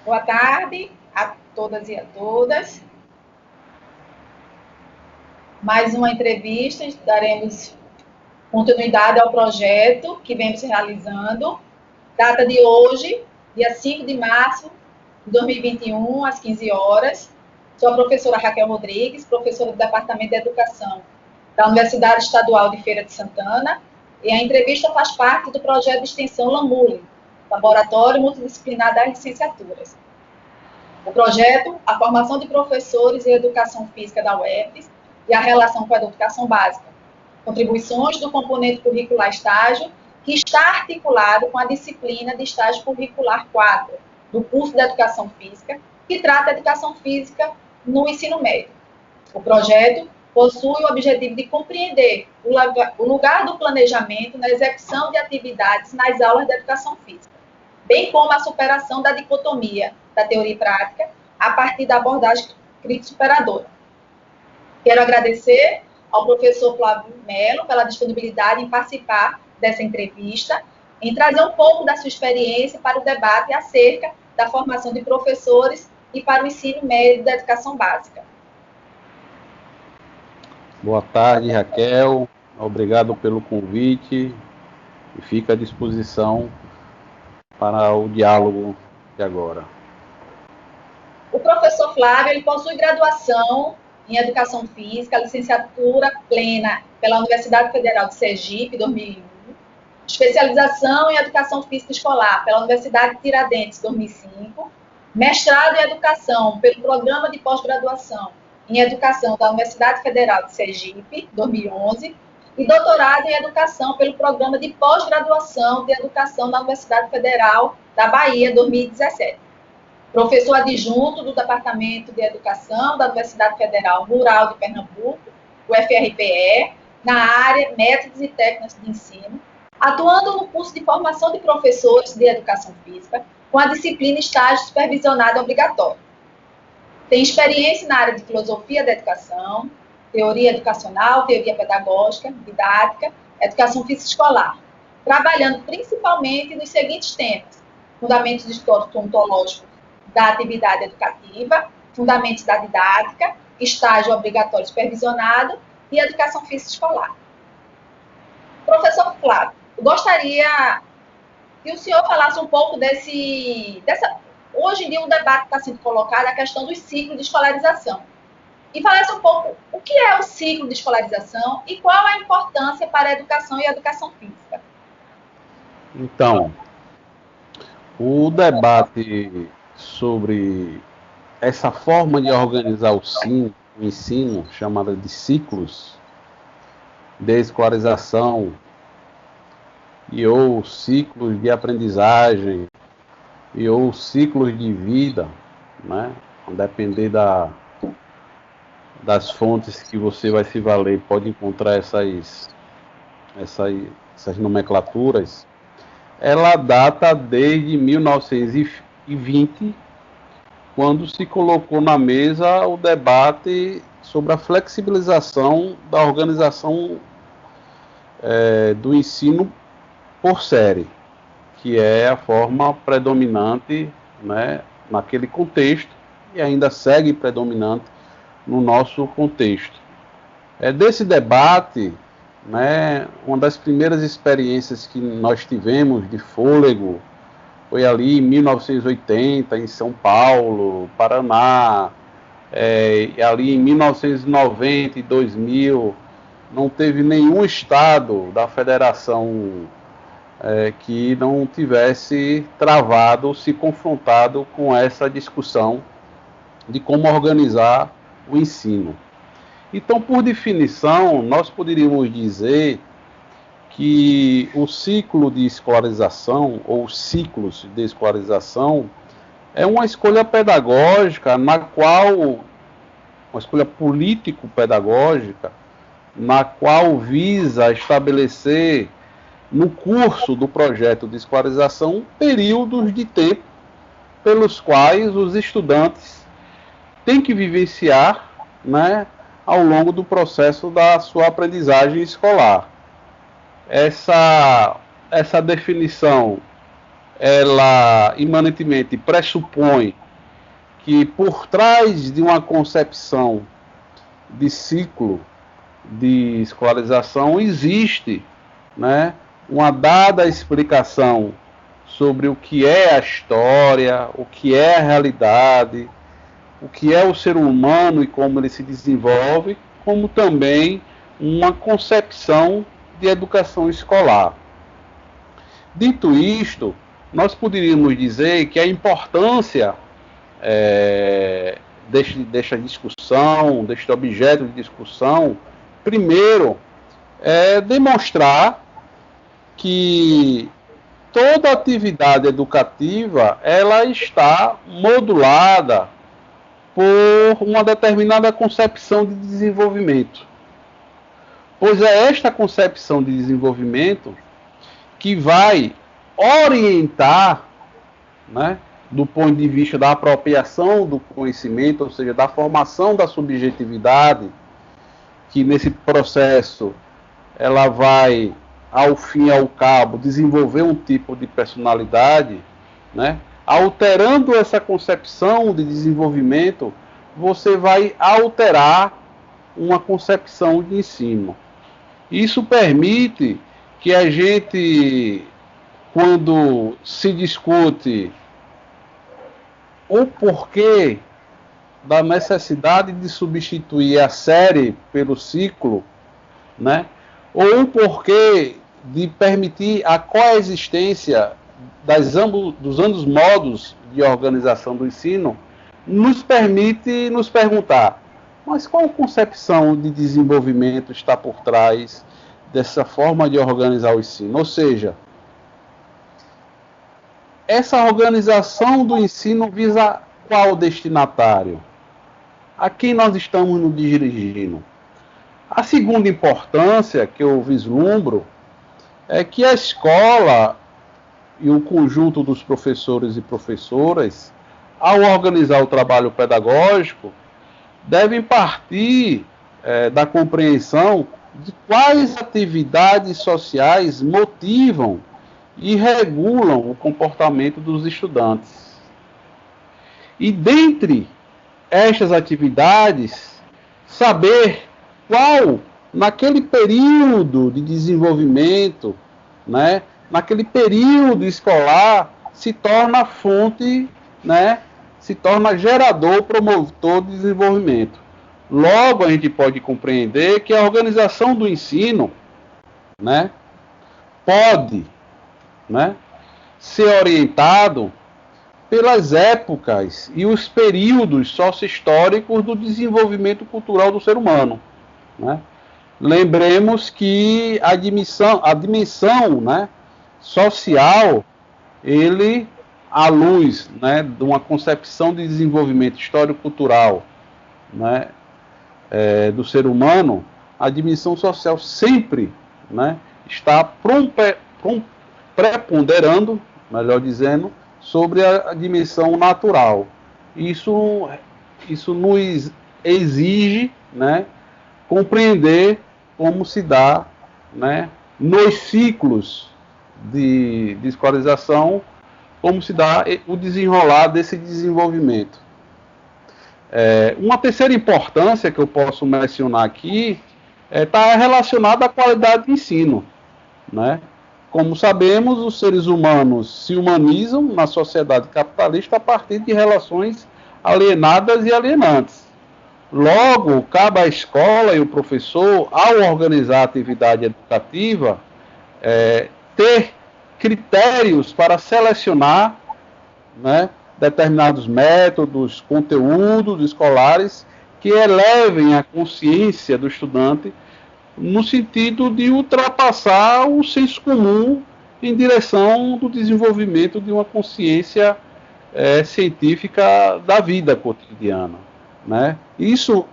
Boa tarde a todas e a todas. Mais uma entrevista, daremos continuidade ao projeto que vemos realizando. Data de hoje, dia 5 de março de 2021, às 15 horas. Sou a professora Raquel Rodrigues, professora do Departamento de Educação da Universidade Estadual de Feira de Santana, e a entrevista faz parte do projeto de extensão LAMULE, Laboratório Multidisciplinar das Licenciaturas. O projeto, a formação de professores em educação física da UFES e a relação com a educação básica. Contribuições do componente curricular estágio, que está articulado com a disciplina de estágio curricular 4, do curso de educação física, que trata a educação física no ensino médio. O projeto possui o objetivo de compreender o lugar do planejamento na execução de atividades nas aulas de educação física, bem como a superação da dicotomia da teoria e prática a partir da abordagem crítico-superadora. Quero agradecer ao professor Flávio Melo pela disponibilidade em participar dessa entrevista, em trazer um pouco da sua experiência para o debate acerca da formação de professores e para o ensino médio da educação básica. Boa tarde, Raquel. Obrigado pelo convite e fica à disposição para o diálogo de agora. O professor Flávio, ele possui graduação em Educação Física, licenciatura plena pela Universidade Federal de Sergipe, 2001, especialização em Educação Física Escolar pela Universidade de Tiradentes, 2005, mestrado em Educação pelo Programa de Pós-Graduação em Educação da Universidade Federal de Sergipe, 2011, e doutorado em Educação pelo Programa de Pós-Graduação de Educação da Universidade Federal da Bahia, 2017. Professor adjunto do Departamento de Educação da Universidade Federal Rural de Pernambuco, UFRPE, na área Métodos e Técnicas de Ensino, atuando no curso de formação de professores de Educação Física, com a disciplina Estágio Supervisionado Obrigatório. Tem experiência na área de Filosofia da Educação, Teoria Educacional, Teoria Pedagógica, Didática, Educação Física Escolar, trabalhando principalmente nos seguintes temas: fundamentos históricos ontológicos da atividade educativa, fundamentos da didática, estágio obrigatório supervisionado e educação física escolar. Professor Flávio, eu gostaria que o senhor falasse um pouco hoje em dia o debate está sendo colocado, a questão dos ciclos de escolarização. E falasse um pouco o que é o ciclo de escolarização e qual a importância para a educação e a educação física. Então, o debate sobre essa forma de organizar o ensino, chamada de ciclos de escolarização ou ciclos de aprendizagem ou ciclos de vida, né? Depender das fontes que você vai se valer, pode encontrar essas nomenclaturas. Ela data desde 1920, quando se colocou na mesa o debate sobre a flexibilização da organização do ensino por série, que é a forma predominante, né, naquele contexto e ainda segue predominante no nosso contexto. Desse debate, né, uma das primeiras experiências que nós tivemos de fôlego foi ali em 1980, em São Paulo, Paraná, ali em 1990 e 2000, não teve nenhum estado da federação que não tivesse travado, se confrontado com essa discussão de como organizar o ensino. Então, por definição, nós poderíamos dizer que o ciclo de escolarização, ou ciclos de escolarização, é uma escolha pedagógica uma escolha político-pedagógica, na qual visa estabelecer, no curso do projeto de escolarização, períodos de tempo pelos quais os estudantes têm que vivenciar, né, ao longo do processo da sua aprendizagem escolar. Essa definição ela imanentemente pressupõe que por trás de uma concepção de ciclo de escolarização existe, né, uma dada explicação sobre o que é a história, o que é a realidade, o que é o ser humano e como ele se desenvolve, como também uma concepção de educação escolar. Dito isto, nós poderíamos dizer que a importância desta discussão, deste objeto de discussão, primeiro, é demonstrar que toda atividade educativa ela está modulada por uma determinada concepção de desenvolvimento. Pois é esta concepção de desenvolvimento que vai orientar, né, do ponto de vista da apropriação do conhecimento, ou seja, da formação da subjetividade, que nesse processo ela vai, ao fim e ao cabo, desenvolver um tipo de personalidade, né? Alterando essa concepção de desenvolvimento, você vai alterar uma concepção de ensino. Isso permite que a gente, quando se discute o porquê da necessidade de substituir a série pelo ciclo, né? Ou o porquê de permitir a coexistência dos ambos modos de organização do ensino, nos permite nos perguntar, mas qual concepção de desenvolvimento está por trás dessa forma de organizar o ensino? Ou seja, essa organização do ensino visa qual destinatário? A quem nós estamos nos dirigindo? A segunda importância que eu vislumbro é que a escola e o conjunto dos professores e professoras, ao organizar o trabalho pedagógico, devem partir da compreensão de quais atividades sociais motivam e regulam o comportamento dos estudantes. E dentre estas atividades, saber qual, naquele período de desenvolvimento, né, naquele período escolar, se torna fonte, né, se torna gerador, promotor de desenvolvimento. Logo, a gente pode compreender que a organização do ensino, né, pode, né, ser orientado pelas épocas e os períodos socio-históricos do desenvolvimento cultural do ser humano, né? Lembremos que a dimensão, né, social, ele, à luz, né, de uma concepção de desenvolvimento histórico-cultural, né, do ser humano, a dimensão social sempre, né, está preponderando, melhor dizendo, sobre a dimensão natural. Isso nos exige, né, compreender como se dá, né, nos ciclos de escolarização, como se dá o desenrolar desse desenvolvimento. Uma terceira importância que eu posso mencionar aqui está relacionada à qualidade de ensino, né? Como sabemos, os seres humanos se humanizam na sociedade capitalista a partir de relações alienadas e alienantes. Logo, cabe à escola e o professor, ao organizar a atividade educativa, ter critérios para selecionar, né, determinados métodos, conteúdos escolares que elevem a consciência do estudante no sentido de ultrapassar o senso comum em direção do desenvolvimento de uma consciência científica da vida cotidiana, né? Isso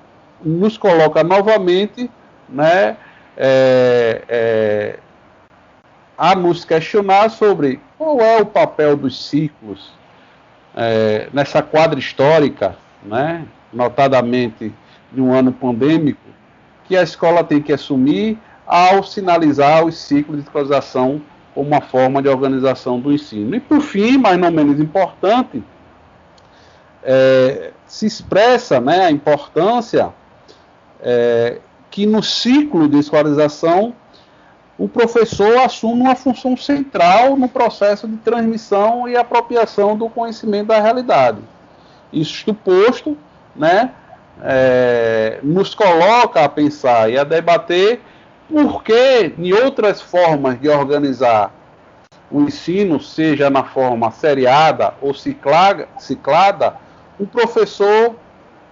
nos coloca novamente, né, a nos questionar sobre qual é o papel dos ciclos nessa quadra histórica, né, notadamente de um ano pandêmico, que a escola tem que assumir ao sinalizar os ciclos de escolarização como uma forma de organização do ensino. E, por fim, mas não menos importante, se expressa, né, a importância que no ciclo de escolarização o professor assume uma função central no processo de transmissão e apropriação do conhecimento da realidade. Isto posto, né, nos coloca a pensar e a debater por que, em outras formas de organizar o ensino, seja na forma seriada ou ciclada, o professor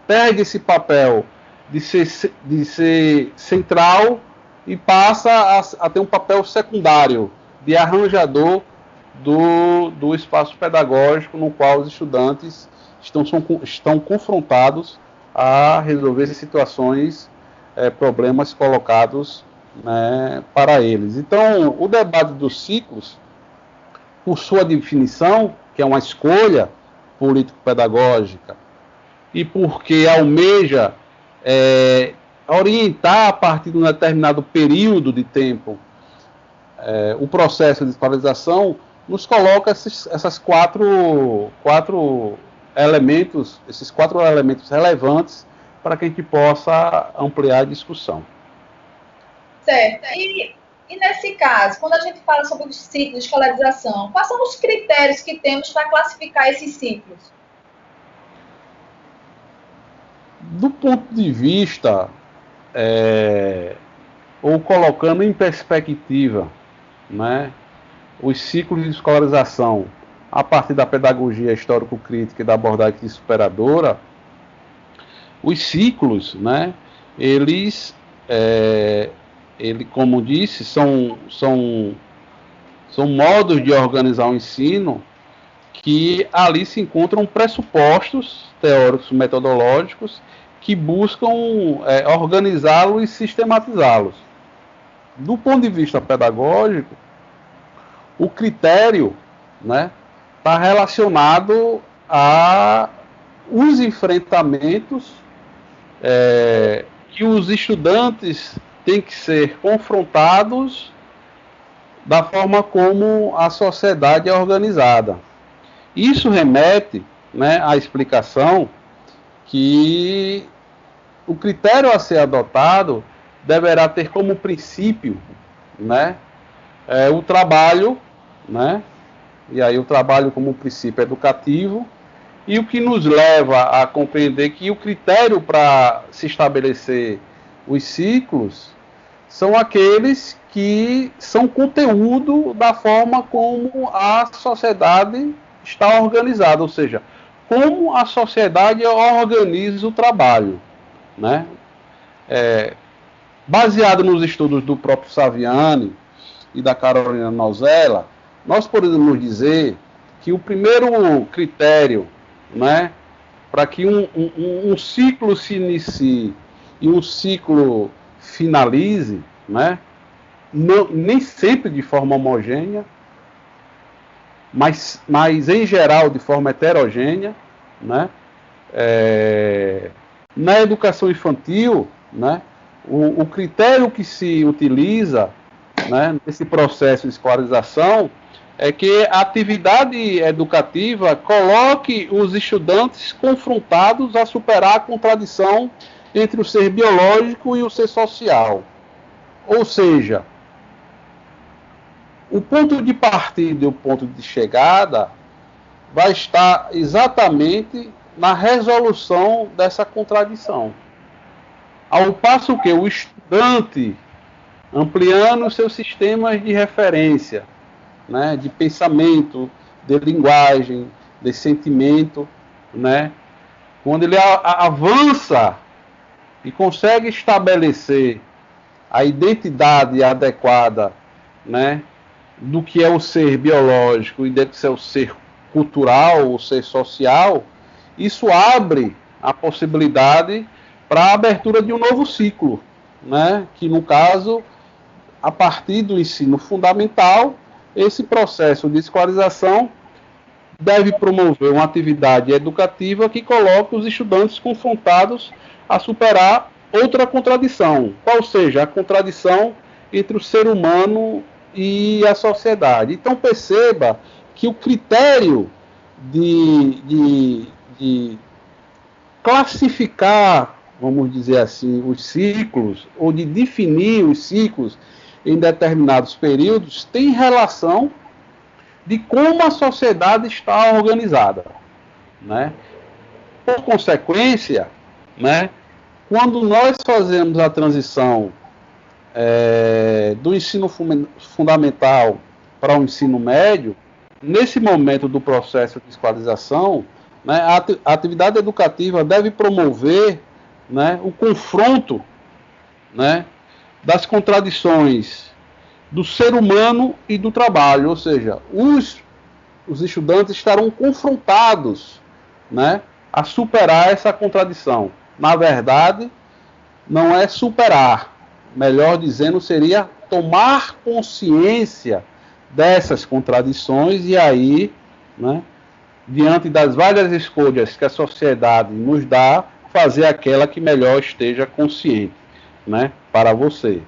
perde esse papel de ser central e passa a ter um papel secundário, de arranjador do espaço pedagógico no qual os estudantes estão confrontados a resolver situações, problemas colocados, né, para eles. Então, o debate dos ciclos, por sua definição, que é uma escolha político-pedagógica, e porque almeja orientar a partir de um determinado período de tempo o processo de escolarização, nos coloca esses quatro elementos relevantes para que a gente possa ampliar a discussão. Certo. E nesse caso, quando a gente fala sobre os ciclos de escolarização, quais são os critérios que temos para classificar esses ciclos? Do ponto de vista, ou colocando em perspectiva, né, os ciclos de escolarização a partir da pedagogia histórico-crítica e da abordagem superadora, os ciclos, né, eles, como disse, são modos de organizar o ensino que ali se encontram pressupostos teóricos metodológicos que buscam organizá-los e sistematizá-los. Do ponto de vista pedagógico, o critério, né, está relacionado a os enfrentamentos que os estudantes têm que ser confrontados da forma como a sociedade é organizada. Isso remete, né, à explicação que o critério a ser adotado deverá ter como princípio, né, o trabalho, né, e aí o trabalho como princípio educativo, e o que nos leva a compreender que o critério para se estabelecer os ciclos são aqueles que são conteúdo da forma como a sociedade está organizada, ou seja, como a sociedade organiza o trabalho, né? Baseado nos estudos do próprio Saviani e da Carolina Nozella, nós podemos dizer que o primeiro critério, né, para que um ciclo se inicie e um ciclo finalize, né, nem sempre de forma homogênea, mas em geral de forma heterogênea, né? Na educação infantil, né, o critério que se utiliza, né, nesse processo de escolarização é que a atividade educativa coloque os estudantes confrontados a superar a contradição entre o ser biológico e o ser social. Ou seja, o ponto de partida e o ponto de chegada vai estar exatamente na resolução dessa contradição. Ao passo que o estudante, ampliando seus sistemas de referência, né, de pensamento, de linguagem, de sentimento, né, quando ele avança e consegue estabelecer a identidade adequada, né, do que é o ser biológico e do que é o ser cultural, o ser social, isso abre a possibilidade para a abertura de um novo ciclo, né, que no caso, a partir do ensino fundamental, esse processo de escolarização deve promover uma atividade educativa que coloque os estudantes confrontados a superar outra contradição, qual seja a contradição entre o ser humano e a sociedade. Então perceba que o critério de classificar, vamos dizer assim, os ciclos, ou de definir os ciclos em determinados períodos, tem relação de como a sociedade está organizada, né? Por consequência, né, quando nós fazemos a transição do ensino fundamental para o ensino médio, nesse momento do processo de escolarização, né, a atividade educativa deve promover, né, o confronto, né, das contradições do ser humano e do trabalho, ou seja, os estudantes estarão confrontados, né, a superar essa contradição. Na verdade, não é superar, melhor dizendo, seria tomar consciência dessas contradições e aí, né, diante das várias escolhas que a sociedade nos dá, fazer aquela que melhor esteja consciente, né, para você.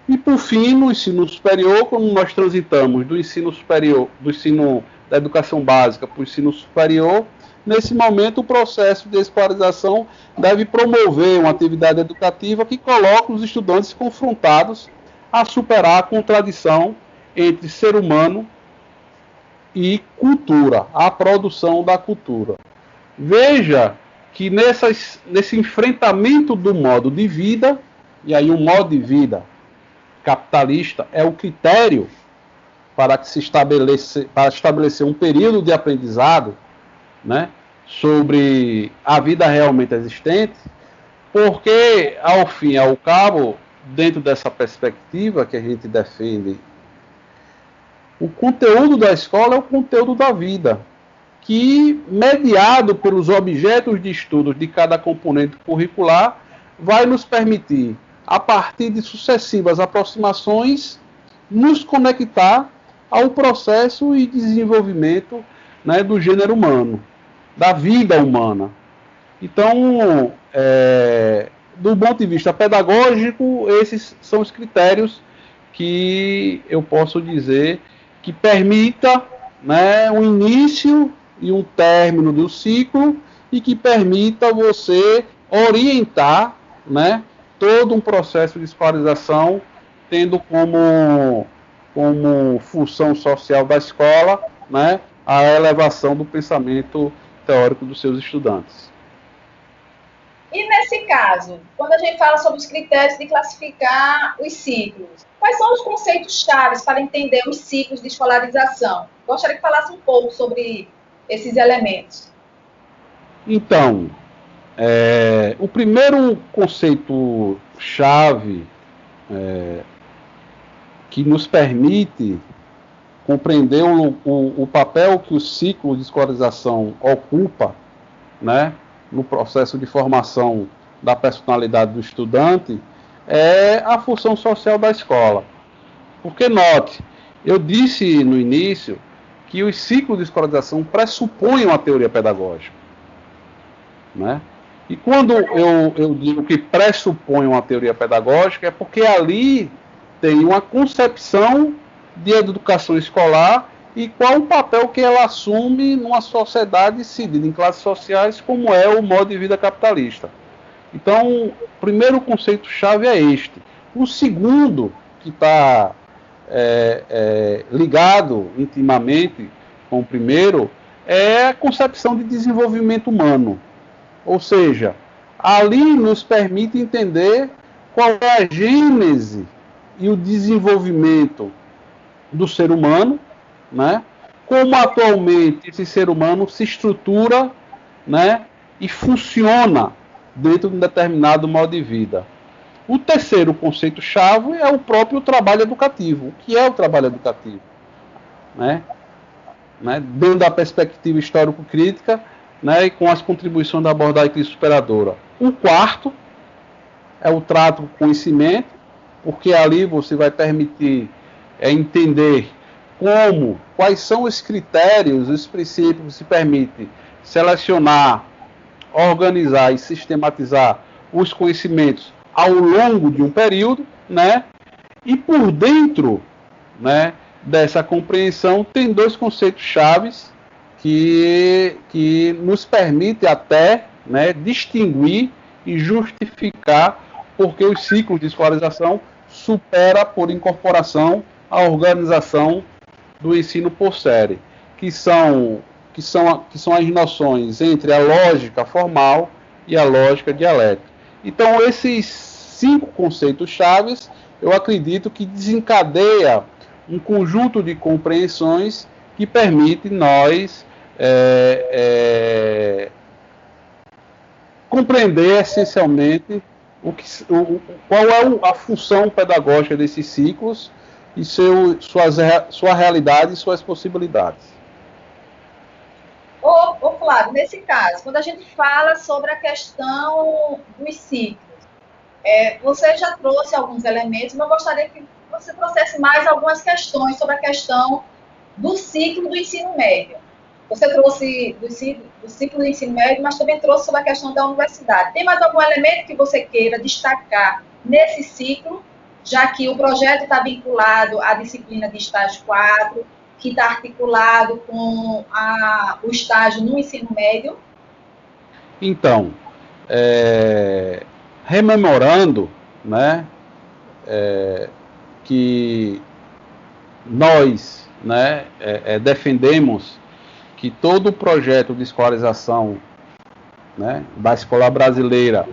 E por fim, no ensino superior, quando nós transitamos do ensino superior, do ensino da educação básica para o ensino superior, nesse momento o processo de escolarização deve promover uma atividade educativa que coloque os estudantes confrontados a superar a contradição entre ser humano e cultura, a produção da cultura. Veja que nesse enfrentamento do modo de vida, e aí o modo de vida capitalista é o critério para que se estabelecer um período de aprendizado, né, sobre a vida realmente existente, porque, ao fim e ao cabo, dentro dessa perspectiva que a gente defende, o conteúdo da escola é o conteúdo da vida, que, mediado pelos objetos de estudo de cada componente curricular, vai nos permitir, a partir de sucessivas aproximações, nos conectar ao processo e desenvolvimento, né, do gênero humano, da vida humana. Então, do ponto de vista pedagógico, esses são os critérios que eu posso dizer que permita, né, um início e um término do ciclo e que permita você orientar, né, todo um processo de escolarização, tendo como função social da escola, né, a elevação do pensamento teórico dos seus estudantes. E nesse caso, quando a gente fala sobre os critérios de classificar os ciclos, quais são os conceitos chaves para entender os ciclos de escolarização? Gostaria que falasse um pouco sobre esses elementos. Então, o primeiro conceito chave que nos permite compreender o papel que o ciclo de escolarização ocupa, né, no processo de formação da personalidade do estudante, é a função social da escola. Porque, note, eu disse no início que os ciclos de escolarização pressupõem uma teoria pedagógica, né? E quando eu digo que pressupõe uma teoria pedagógica, é porque ali tem uma concepção de educação escolar e qual o papel que ela assume numa sociedade decidida em classes sociais, como é o modo de vida capitalista. Então, o primeiro conceito-chave é este. O segundo, que está ligado intimamente com o primeiro, é a concepção de desenvolvimento humano. Ou seja, ali nos permite entender qual é a gênese e o desenvolvimento do ser humano, né? Como atualmente esse ser humano se estrutura, né, e funciona dentro de um determinado modo de vida. O terceiro conceito-chave é o próprio trabalho educativo. O que é o trabalho educativo? Né? Dentro da perspectiva histórico-crítica, né, e com as contribuições da abordagem superadora. O quarto é o trato com conhecimento, porque ali você vai permitir entender quais são os critérios, os princípios que se permite selecionar, organizar e sistematizar os conhecimentos ao longo de um período, né? E por dentro né, dessa compreensão, tem dois conceitos chaves que nos permite até, né, distinguir e justificar porque os ciclos de escolarização supera por incorporação a organização do ensino por série, que são as noções entre a lógica formal e a lógica dialética. Então, esses 5 conceitos chaves, eu acredito que desencadeia um conjunto de compreensões que permite nós compreender essencialmente qual é a função pedagógica desses ciclos e sua realidade e suas possibilidades. Ô Flávio, nesse caso, quando a gente fala sobre a questão dos ciclos, você já trouxe alguns elementos, mas eu gostaria que você trouxesse mais algumas questões sobre a questão do ciclo do ensino médio. Você trouxe do ciclo do ensino médio, mas também trouxe sobre a questão da universidade. Tem mais algum elemento que você queira destacar nesse ciclo, já que o projeto está vinculado à disciplina de estágio 4, que está articulado com o estágio no ensino médio? Então, rememorando, né, que nós, né, defendemos que todo o projeto de escolarização, né, da escola brasileira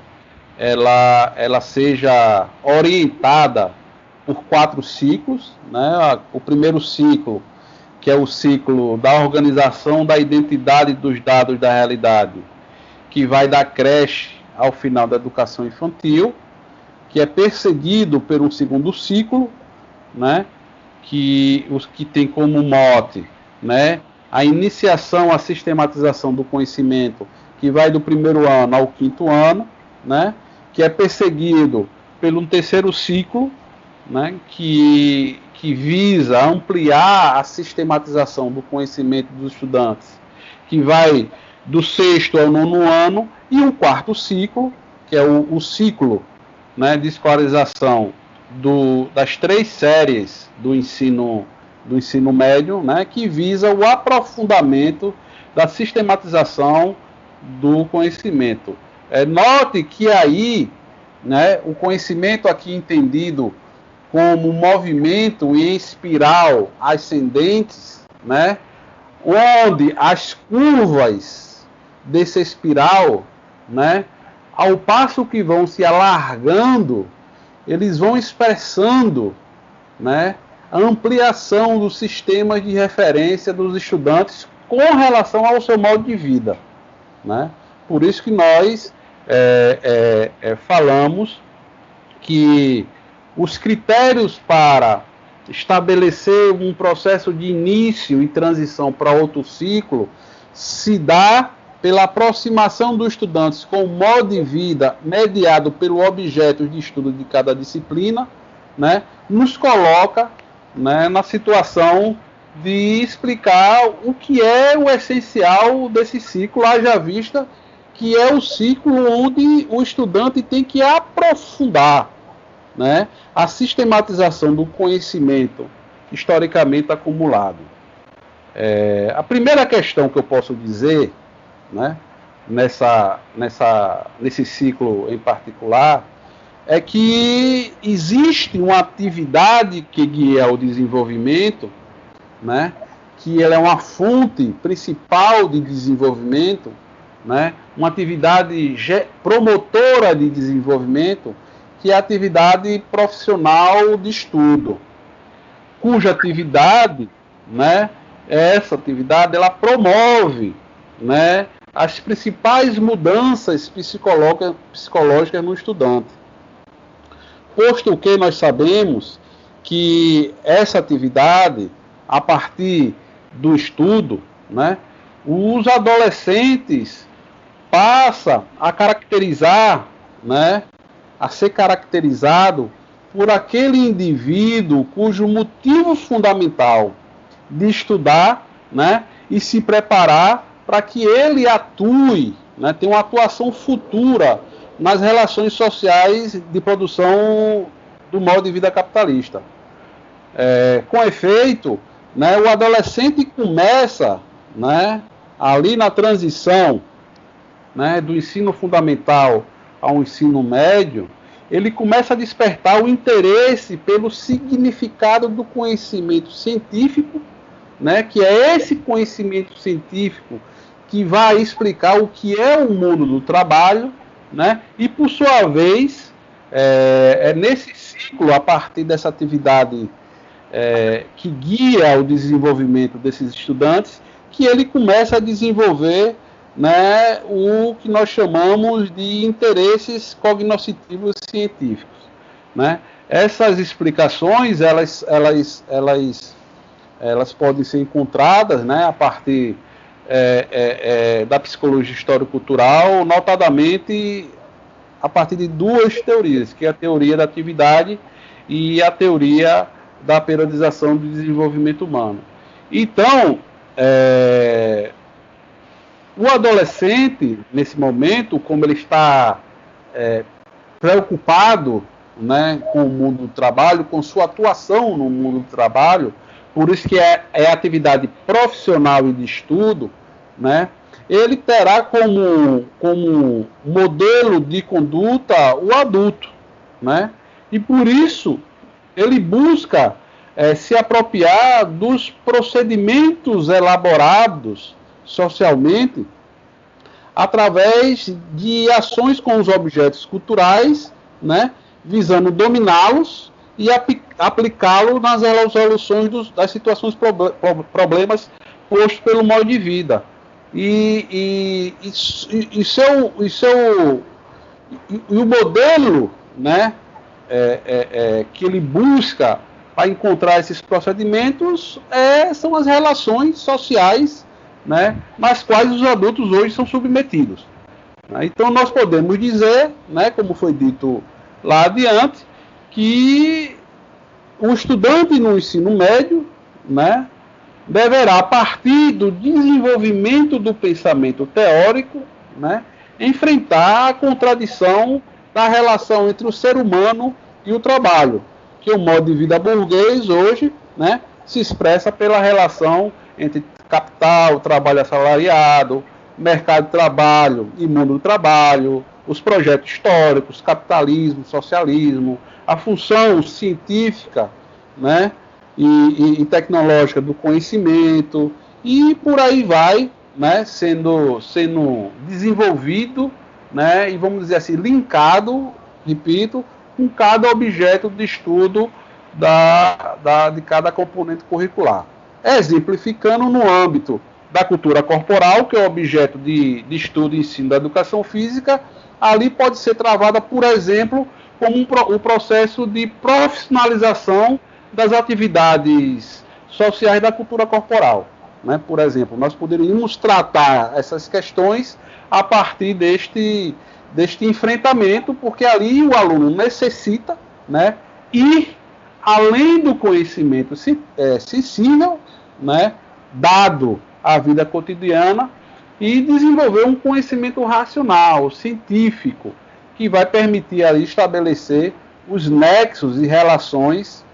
ela seja orientada por 4 ciclos, né? O primeiro ciclo, que é o ciclo da organização da identidade dos dados da realidade, que vai da creche ao final da educação infantil, que é perseguido por um segundo ciclo, né? que tem como mote, né, a iniciação, a sistematização do conhecimento, que vai do primeiro ano ao 5º ano, né, que é perseguido pelo terceiro ciclo, né, que visa ampliar a sistematização do conhecimento dos estudantes, que vai do 6º ao 9º ano, e um 4º ciclo, que é o ciclo, né, de escolarização das 3 séries do ensino médio, né, que visa o aprofundamento da sistematização do conhecimento. Note que aí, né, o conhecimento aqui entendido como movimento em espiral ascendentes, né, onde as curvas dessa espiral, né, ao passo que vão se alargando, eles vão expressando, né, a ampliação dos sistemas de referência dos estudantes com relação ao seu modo de vida, né? Por isso que nós falamos que os critérios para estabelecer um processo de início e transição para outro ciclo se dá pela aproximação dos estudantes com o modo de vida mediado pelo objeto de estudo de cada disciplina, né, nos coloca, né, na situação de explicar o que é o essencial desse ciclo, haja vista que é o ciclo onde o estudante tem que aprofundar, né, a sistematização do conhecimento historicamente acumulado. A primeira questão que eu posso dizer, né, nesse ciclo em particular, é que existe uma atividade que guia o desenvolvimento, né, que ela é uma fonte principal de desenvolvimento, né, uma atividade promotora de desenvolvimento, que é a atividade profissional de estudo, cuja atividade, né, essa atividade ela promove, né, as principais mudanças psicológicas no estudante. Posto que nós sabemos que essa atividade, a partir do estudo, né, os adolescentes passam a caracterizar, né, a ser caracterizado por aquele indivíduo cujo motivo fundamental de estudar, né, e se preparar para que ele atue, né, tenha uma atuação futura nas relações sociais de produção do modo de vida capitalista. Com efeito, né, o adolescente começa, né, ali na transição, né, do ensino fundamental ao ensino médio, ele começa a despertar o interesse pelo significado do conhecimento científico, né, que é esse conhecimento científico que vai explicar o que é o mundo do trabalho, né, e por sua vez, é nesse ciclo, a partir dessa atividade que guia o desenvolvimento desses estudantes, que ele começa a desenvolver, né, o que nós chamamos de interesses cognoscitivos científicos, né? Essas explicações elas podem ser encontradas, né, a partir da psicologia histórico-cultural, notadamente a partir de duas teorias, que é a teoria da atividade e a teoria da periodização do desenvolvimento humano. Então, o adolescente, nesse momento, como ele está preocupado, né, com o mundo do trabalho, com sua atuação no mundo do trabalho, por isso que é atividade profissional e de estudo, né, ele terá como modelo de conduta o adulto, né, e por isso ele busca se apropriar dos procedimentos elaborados socialmente através de ações com os objetos culturais, né, visando dominá-los e aplicá-los nas resoluções das situações, problemas postos pelo modo de vida. E o modelo, né, que ele busca para encontrar esses procedimentos são as relações sociais, né, nas quais os adultos hoje são submetidos. Então nós podemos dizer, né, como foi dito lá adiante, que o estudante no ensino médio, né, deverá, a partir do desenvolvimento do pensamento teórico, né, enfrentar a contradição da relação entre o ser humano e o trabalho, que o modo de vida burguês hoje, né, se expressa pela relação entre capital, trabalho assalariado, mercado de trabalho e mundo do trabalho, os projetos históricos, capitalismo, socialismo, a função científica, né, e tecnológica do conhecimento, e por aí vai, né, sendo desenvolvido, né, e vamos dizer assim, linkado, repito, com cada objeto de estudo de cada componente curricular. Exemplificando no âmbito da cultura corporal, que é o objeto de estudo e ensino da educação física, ali pode ser travada, por exemplo, como o processo de profissionalização das atividades sociais da cultura corporal, né? Por exemplo, nós poderíamos tratar essas questões a partir deste enfrentamento, porque ali o aluno necessita, né, ir além do conhecimento sensível, né, dado à vida cotidiana, e desenvolver um conhecimento racional, científico, que vai permitir ali estabelecer os nexos e relações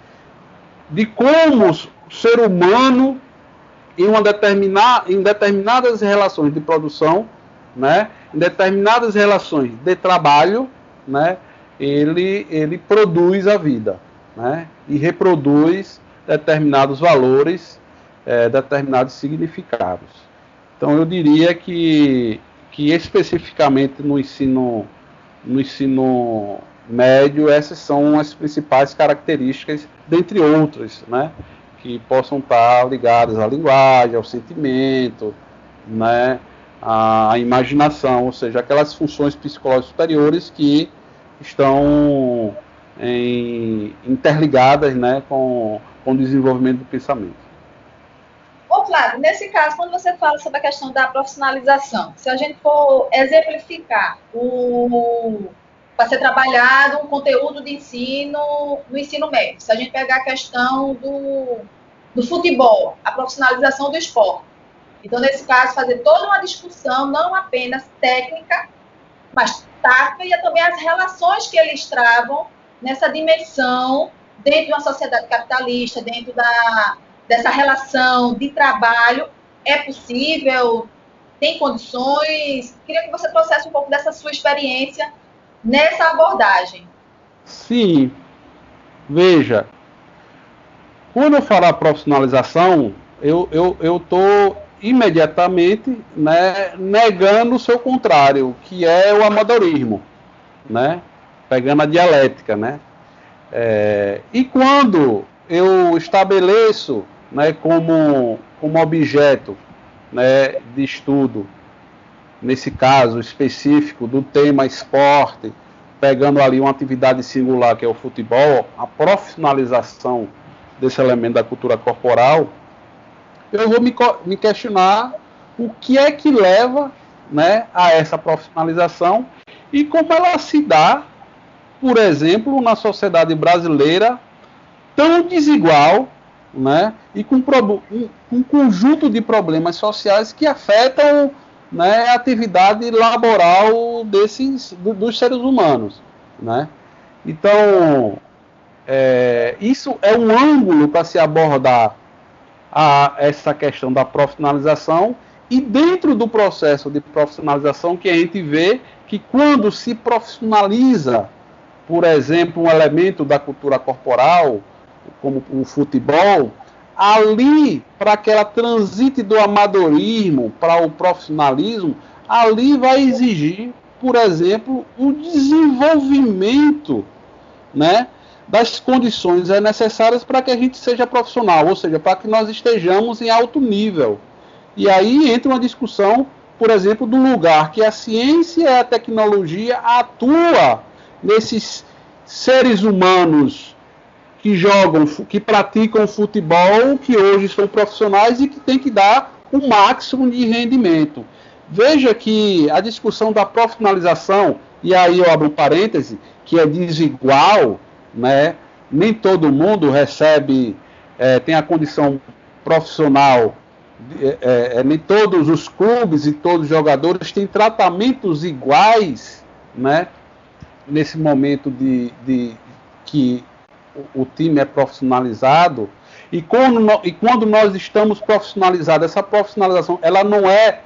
de como o ser humano, em determinadas relações de produção, né, em determinadas relações de trabalho, né, ele produz a vida, né, e reproduz determinados valores, determinados significados. Então eu diria que especificamente no ensino médio, essas são as principais características, dentre outras, né, que possam estar ligadas à linguagem, ao sentimento, né, à imaginação, ou seja, aquelas funções psicológicas superiores que estão interligadas, né, com o desenvolvimento do pensamento. Ô, Flávio, nesse caso, quando você fala sobre a questão da profissionalização, se a gente for exemplificar para ser trabalhado um conteúdo de ensino no ensino médio, se a gente pegar a questão do futebol, a profissionalização do esporte, então, nesse caso, fazer toda uma discussão, não apenas técnica, mas tática, e também as relações que eles travam nessa dimensão dentro de uma sociedade capitalista, dentro dessa relação de trabalho, é possível, tem condições? Queria que você trouxesse um pouco dessa sua experiência nessa abordagem. Sim, veja, quando eu falar profissionalização, eu estou imediatamente, né, negando o seu contrário, que é o amadorismo, né, pegando a dialética, né. E quando eu estabeleço, né, como objeto, né, de estudo, nesse caso específico do tema esporte, pegando ali uma atividade singular que é o futebol, a profissionalização desse elemento da cultura corporal, eu vou me questionar o que é que leva, né, a essa profissionalização e como ela se dá, por exemplo, na sociedade brasileira tão desigual, né, e com um conjunto de problemas sociais que afetam, né, a atividade laboral dos seres humanos, né? Então, isso é um ângulo para se abordar essa questão da profissionalização, e dentro do processo de profissionalização que a gente vê que quando se profissionaliza, por exemplo, um elemento da cultura corporal, como o futebol, ali, para que ela transite do amadorismo para o profissionalismo, ali vai exigir, por exemplo, o desenvolvimento, né, das condições necessárias para que a gente seja profissional, ou seja, para que nós estejamos em alto nível. E aí entra uma discussão, por exemplo, do lugar que a ciência e a tecnologia atua nesses seres humanos que jogam, que praticam futebol, que hoje são profissionais e que tem que dar o máximo de rendimento. Veja que a discussão da profissionalização, e aí eu abro um parêntese, que é desigual, né? Nem todo mundo recebe, tem a condição profissional, nem todos os clubes e todos os jogadores têm tratamentos iguais, né? Nesse momento de que o time é profissionalizado, e quando nós estamos profissionalizados, essa profissionalização ela não é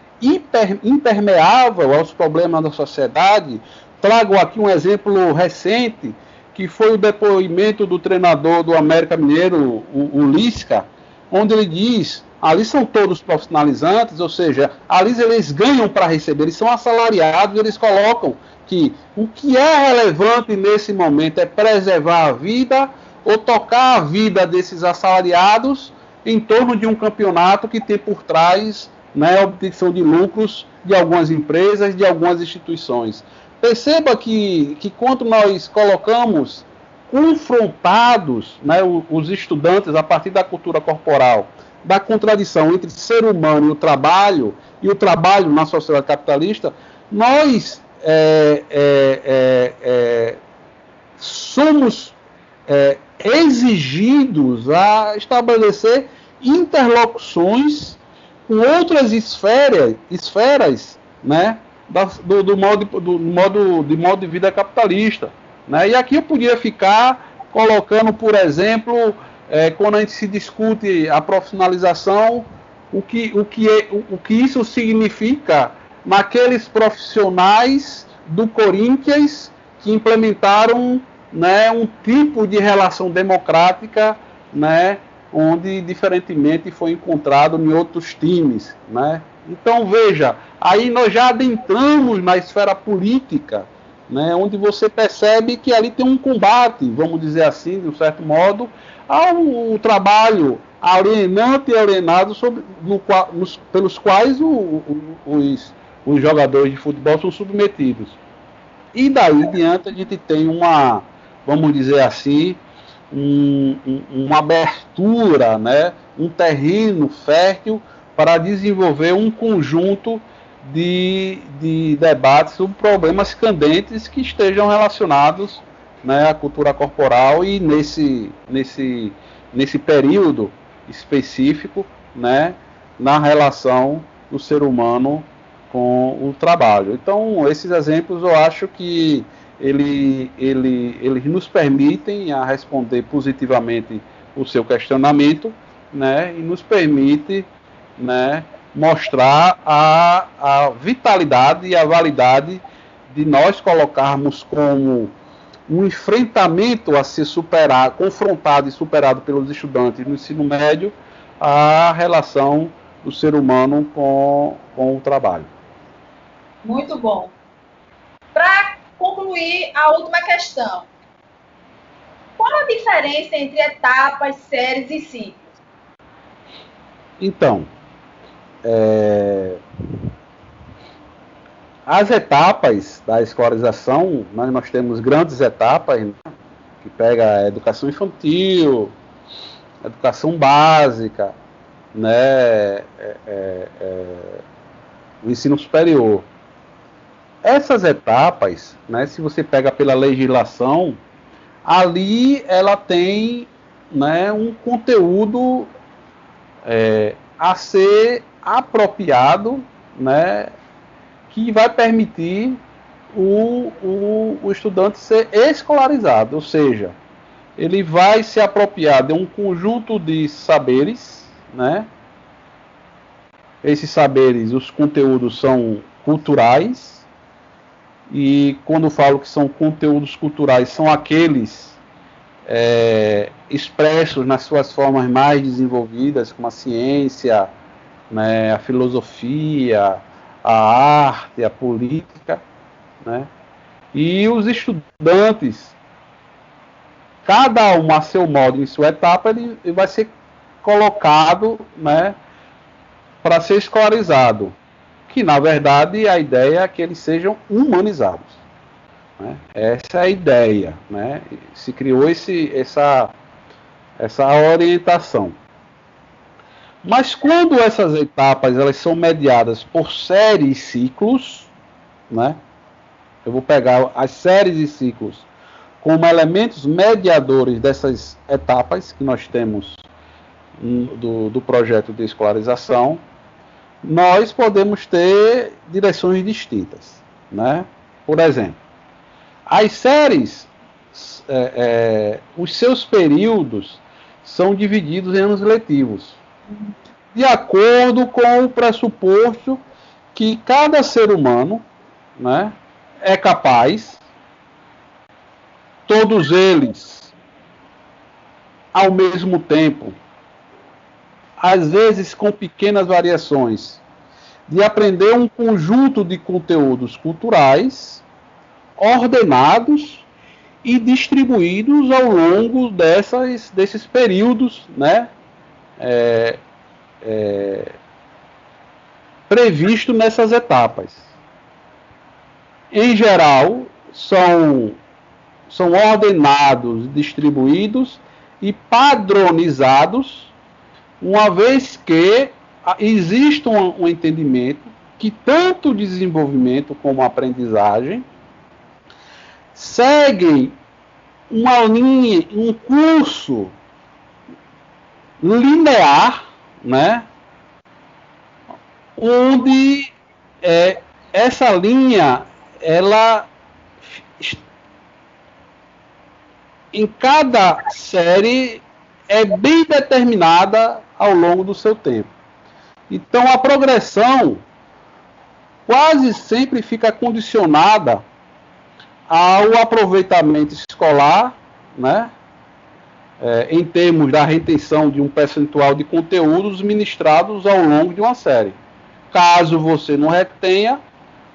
impermeável aos problemas da sociedade. Trago aqui um exemplo recente, que foi o depoimento do treinador do América Mineiro, o Lisca, onde ele diz, ali são todos profissionalizantes, ou seja, ali eles ganham para receber, eles são assalariados, eles colocam que o que é relevante nesse momento é preservar a vida ou tocar a vida desses assalariados em torno de um campeonato que tem por trás, né, a obtenção de lucros de algumas empresas, de algumas instituições. Perceba que quando nós colocamos confrontados, né, os estudantes a partir da cultura corporal, da contradição entre ser humano e o trabalho na sociedade capitalista, nós somos exigidos a estabelecer interlocuções com outras esferas, né, do modo de vida capitalista, né? E aqui eu podia ficar colocando, por exemplo, quando a gente se discute a profissionalização, o que isso significa naqueles profissionais do Corinthians que implementaram, né, um tipo de relação democrática, né, onde diferentemente foi encontrado em outros times, né? Então veja, aí nós já adentramos na esfera política, né, onde você percebe que ali tem um combate, vamos dizer assim, de um certo modo, ao trabalho alienante e alienado pelos quais os jogadores de futebol são submetidos. E daí diante a gente tem uma, vamos dizer assim, uma abertura, né, um terreno fértil para desenvolver um conjunto de debates sobre problemas candentes que estejam relacionados, né, à cultura corporal e nesse período específico, né, na relação do ser humano com o trabalho. Então, esses exemplos eu acho que eles nos permitem a responder positivamente o seu questionamento, né, e nos permite, né, mostrar a vitalidade e a validade de nós colocarmos como um enfrentamento a ser superado, confrontado e superado pelos estudantes no ensino médio, a relação do ser humano com o trabalho. Muito bom. Para concluir a última questão, qual a diferença entre etapas, séries e ciclos? Então, as etapas da escolarização, nós temos grandes etapas, né, que pega a educação infantil, a educação básica, né, o ensino superior. Essas etapas, né, se você pega pela legislação, ali ela tem, né, um conteúdo a ser apropriado, né, que vai permitir o estudante ser escolarizado, ou seja, ele vai se apropriar de um conjunto de saberes, né? Esses saberes, os conteúdos são culturais, e quando falo que são conteúdos culturais, são aqueles expressos nas suas formas mais desenvolvidas, como a ciência, né, a filosofia, a arte, a política, né? E os estudantes, cada um a seu modo, em sua etapa, ele vai ser colocado, né, para ser escolarizado, que na verdade a ideia é que eles sejam humanizados, né? Essa é a ideia, né? Se criou essa orientação. Mas quando essas etapas elas são mediadas por séries e ciclos, né? Eu vou pegar as séries e ciclos como elementos mediadores dessas etapas que nós temos do projeto de escolarização, nós podemos ter direções distintas, né? Por exemplo, as séries, os seus períodos são divididos em anos letivos, de acordo com o pressuposto que cada ser humano, né, é capaz, todos eles, ao mesmo tempo, às vezes com pequenas variações, de aprender um conjunto de conteúdos culturais ordenados e distribuídos ao longo desses períodos, né, previsto nessas etapas. Em geral, são ordenados, distribuídos e padronizados, uma vez que existe um entendimento que tanto o desenvolvimento como a aprendizagem seguem uma linha, um curso linear, né, onde essa linha, ela, em cada série, é bem determinada ao longo do seu tempo. Então, a progressão quase sempre fica condicionada ao aproveitamento escolar, né, em termos da retenção de um percentual de conteúdos ministrados ao longo de uma série. Caso você não retenha,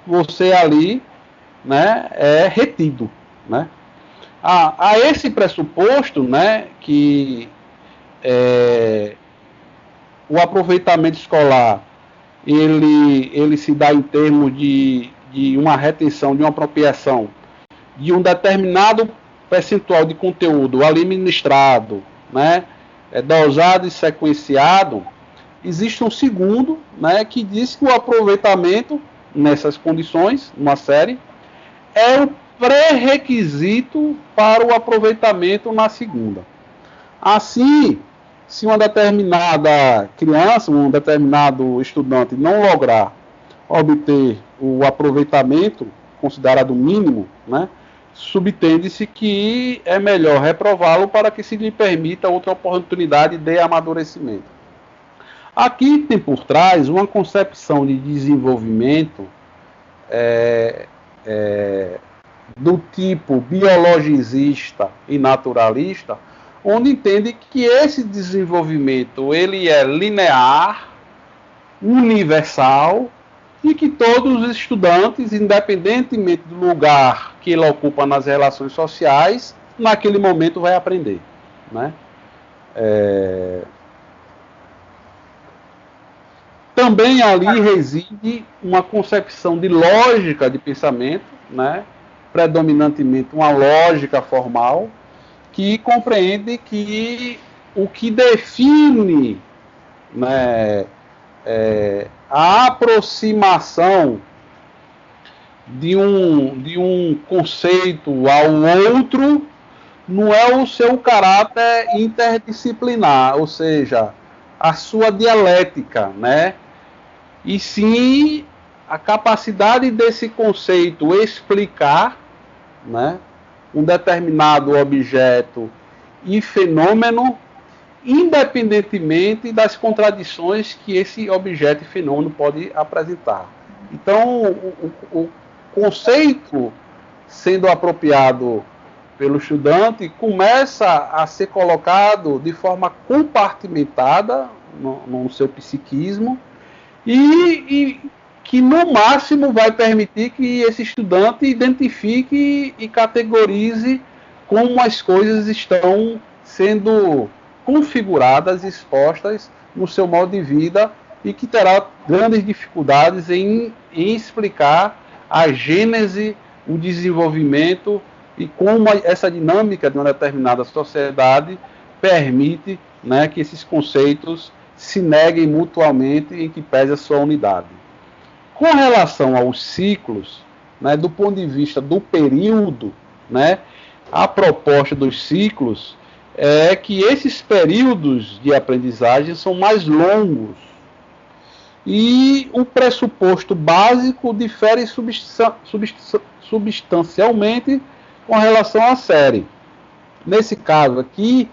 você ali, né, é retido, né? A esse pressuposto, né, que o aproveitamento escolar ele se dá em termos de uma retenção, de uma apropriação de um determinado percentual de conteúdo ali ministrado, né, dosado e sequenciado. Existe um segundo, né, que diz que o aproveitamento nessas condições, numa série, é o pré-requisito para o aproveitamento na segunda. Assim, se uma determinada criança, um determinado estudante não lograr obter o aproveitamento considerado mínimo, né, subtende-se que é melhor reprová-lo para que se lhe permita outra oportunidade de amadurecimento. Aqui tem por trás uma concepção de desenvolvimento do tipo biologicista e naturalista, onde entende que esse desenvolvimento ele é linear, universal, e que todos os estudantes, independentemente do lugar que ele ocupa nas relações sociais, naquele momento vai aprender, né? Também ali reside uma concepção de lógica de pensamento, né? Predominantemente uma lógica formal, que compreende que o que define, né, a aproximação de um conceito ao outro não é o seu caráter interdisciplinar, ou seja, a sua dialética, né? E sim a capacidade desse conceito explicar, né, um determinado objeto e fenômeno, independentemente das contradições que esse objeto e fenômeno pode apresentar. Então, o conceito sendo apropriado pelo estudante começa a ser colocado de forma compartimentada no seu psiquismo e que no máximo vai permitir que esse estudante identifique e categorize como as coisas estão sendo configuradas, expostas no seu modo de vida e que terá grandes dificuldades em explicar a gênese, o desenvolvimento e como essa dinâmica de uma determinada sociedade permite, né, que esses conceitos se neguem mutuamente em que pese a sua unidade. Com relação aos ciclos, né, do ponto de vista do período, né, a proposta dos ciclos é que esses períodos de aprendizagem são mais longos e o pressuposto básico difere substancialmente com relação à série. Nesse caso aqui,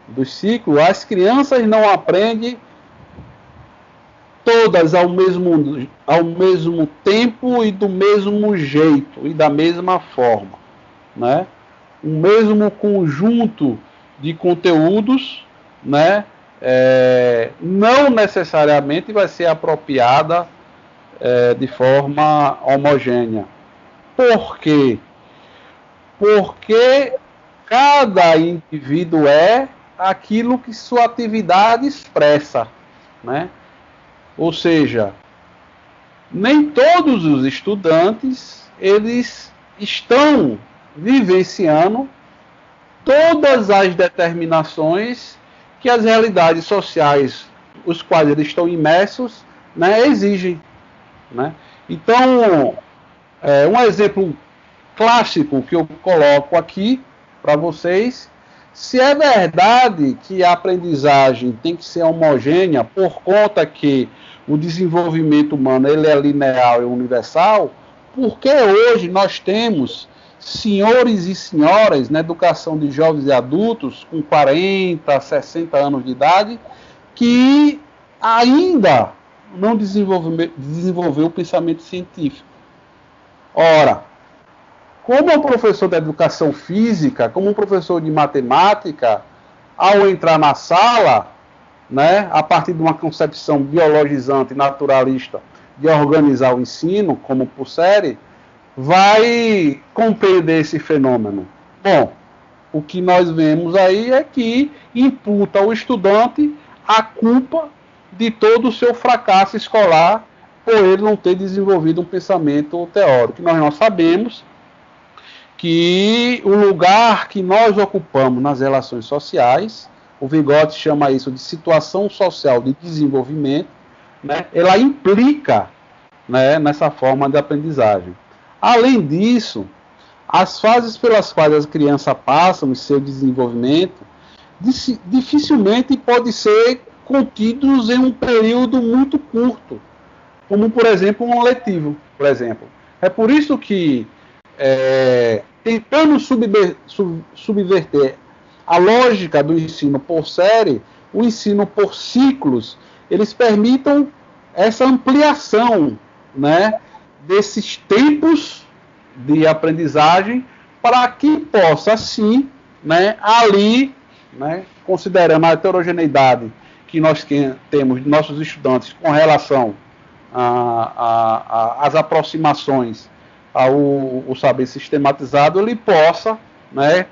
do ciclo, as crianças não aprendem todas ao mesmo tempo e do mesmo jeito e da mesma forma, né? O mesmo conjunto de conteúdos, né, não necessariamente vai ser apropriada de forma homogênea. Por quê? Porque cada indivíduo é aquilo que sua atividade expressa, né? Ou seja, nem todos os estudantes eles estão vivenciando todas as determinações que as realidades sociais, os quais eles estão imersos, né, exigem, né? Então, um exemplo clássico que eu coloco aqui para vocês: se é verdade que a aprendizagem tem que ser homogênea por conta que o desenvolvimento humano ele é linear e universal, por que hoje nós temos senhores e senhoras na educação de jovens e adultos com 40, 60 anos de idade que ainda não desenvolveu o pensamento científico? Ora, como um professor de educação física, como um professor de matemática, ao entrar na sala, né, a partir de uma concepção biologizante, naturalista, de organizar o ensino, como por série, vai compreender esse fenômeno? Bom, o que nós vemos aí é que imputa ao estudante a culpa de todo o seu fracasso escolar por ele não ter desenvolvido um pensamento teórico. Nós não sabemos que o lugar que nós ocupamos nas relações sociais, o Vygotsky chama isso de situação social de desenvolvimento, né, ela implica, né, nessa forma de aprendizagem. Além disso, as fases pelas quais as crianças passam em seu desenvolvimento dificilmente podem ser contidos em um período muito curto, como, por exemplo, um letivo, por exemplo. É por isso que tentando subverter a lógica do ensino por série, o ensino por ciclos, eles permitam essa ampliação, né, desses tempos de aprendizagem para que possa, assim, né, ali, né, considerando a heterogeneidade que nós temos de nossos estudantes com relação às aproximações ao saber sistematizado, ele possa, né,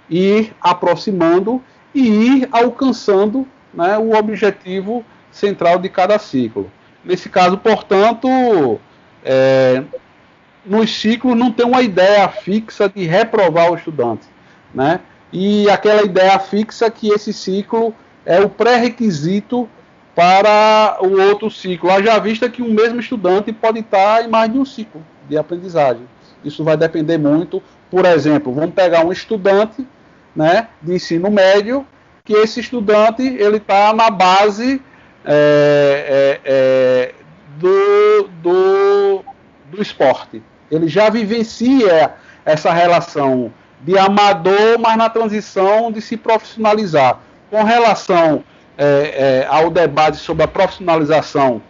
ir aproximando e ir alcançando, né, o objetivo central de cada ciclo. Nesse caso, portanto, nos ciclos não tem uma ideia fixa de reprovar o estudante, né? E aquela ideia fixa que esse ciclo é o pré-requisito para o outro ciclo. Haja vista que um mesmo estudante pode estar em mais de um ciclo de aprendizagem. Isso vai depender muito. Por exemplo, vamos pegar um estudante, né, de ensino médio, que esse estudante ele está na base do esporte. Ele já vivencia essa relação de amador, mas na transição de se profissionalizar. Com relação ao debate sobre a profissionalização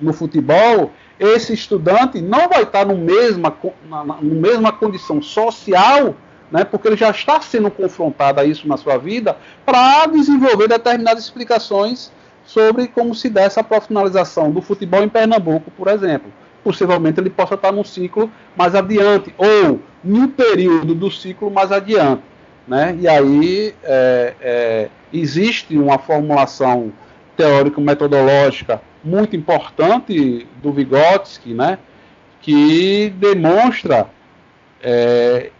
no futebol, esse estudante não vai estar na mesma condição social, né, porque ele já está sendo confrontado a isso na sua vida, para desenvolver determinadas explicações sobre como se dá essa profissionalização do futebol em Pernambuco, por exemplo. Possivelmente ele possa estar num ciclo mais adiante, ou em um período do ciclo mais adiante, né? E aí existe uma formulação teórico-metodológica muito importante do Vygotsky, né, que demonstra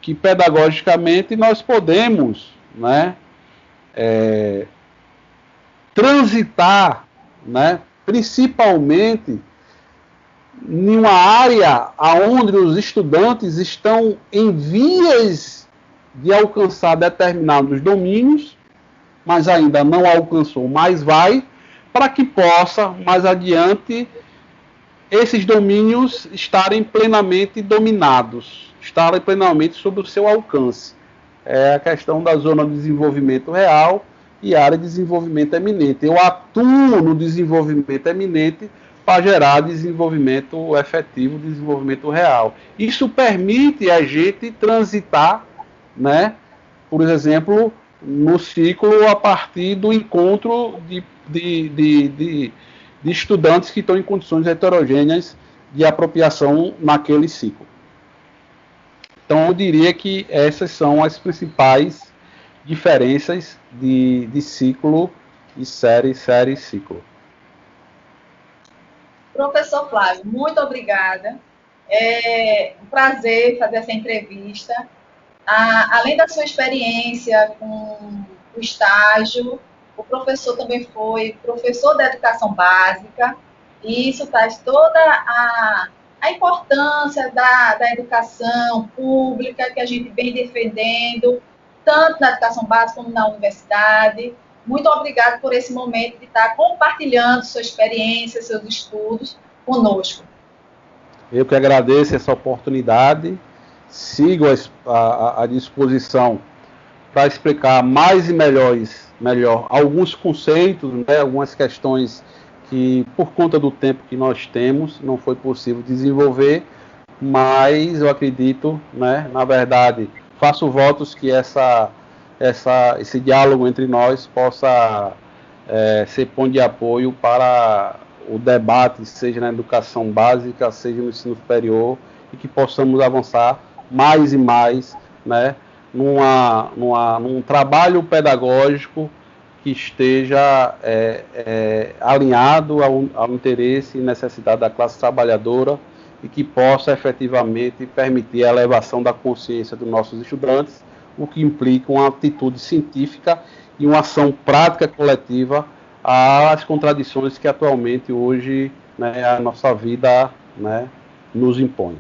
que pedagogicamente nós podemos, né, transitar, né, principalmente em uma área onde os estudantes estão em vias de alcançar determinados domínios, mas ainda não alcançou, mas vai, para que possa, mais adiante, esses domínios estarem plenamente dominados, estarem plenamente sob o seu alcance. É a questão da zona de desenvolvimento real e área de desenvolvimento eminente. Eu atuo no desenvolvimento eminente para gerar desenvolvimento efetivo, desenvolvimento real. Isso permite a gente transitar, né, por exemplo, no ciclo a partir do encontro de estudantes que estão em condições heterogêneas de apropriação naquele ciclo. Então, eu diria que essas são as principais diferenças de ciclo e série e ciclo. Professor Flávio, muito obrigada. É um prazer fazer essa entrevista. Além da sua experiência com o estágio, o professor também foi professor da educação básica, e isso traz toda a importância da educação pública que a gente vem defendendo, tanto na educação básica como na universidade. Muito obrigado por esse momento de estar compartilhando sua experiência, seus estudos conosco. Eu que agradeço essa oportunidade, sigo à disposição para explicar mais e melhor alguns conceitos, né, algumas questões que, por conta do tempo que nós temos, não foi possível desenvolver, mas eu acredito, né, na verdade, faço votos que esse diálogo entre nós possa ser ponto de apoio para o debate, seja na educação básica, seja no ensino superior, e que possamos avançar mais e mais, né, num trabalho pedagógico que esteja alinhado ao interesse e necessidade da classe trabalhadora e que possa efetivamente permitir a elevação da consciência dos nossos estudantes, o que implica uma atitude científica e uma ação prática coletiva às contradições que atualmente hoje, né, a nossa vida, né, nos impõe.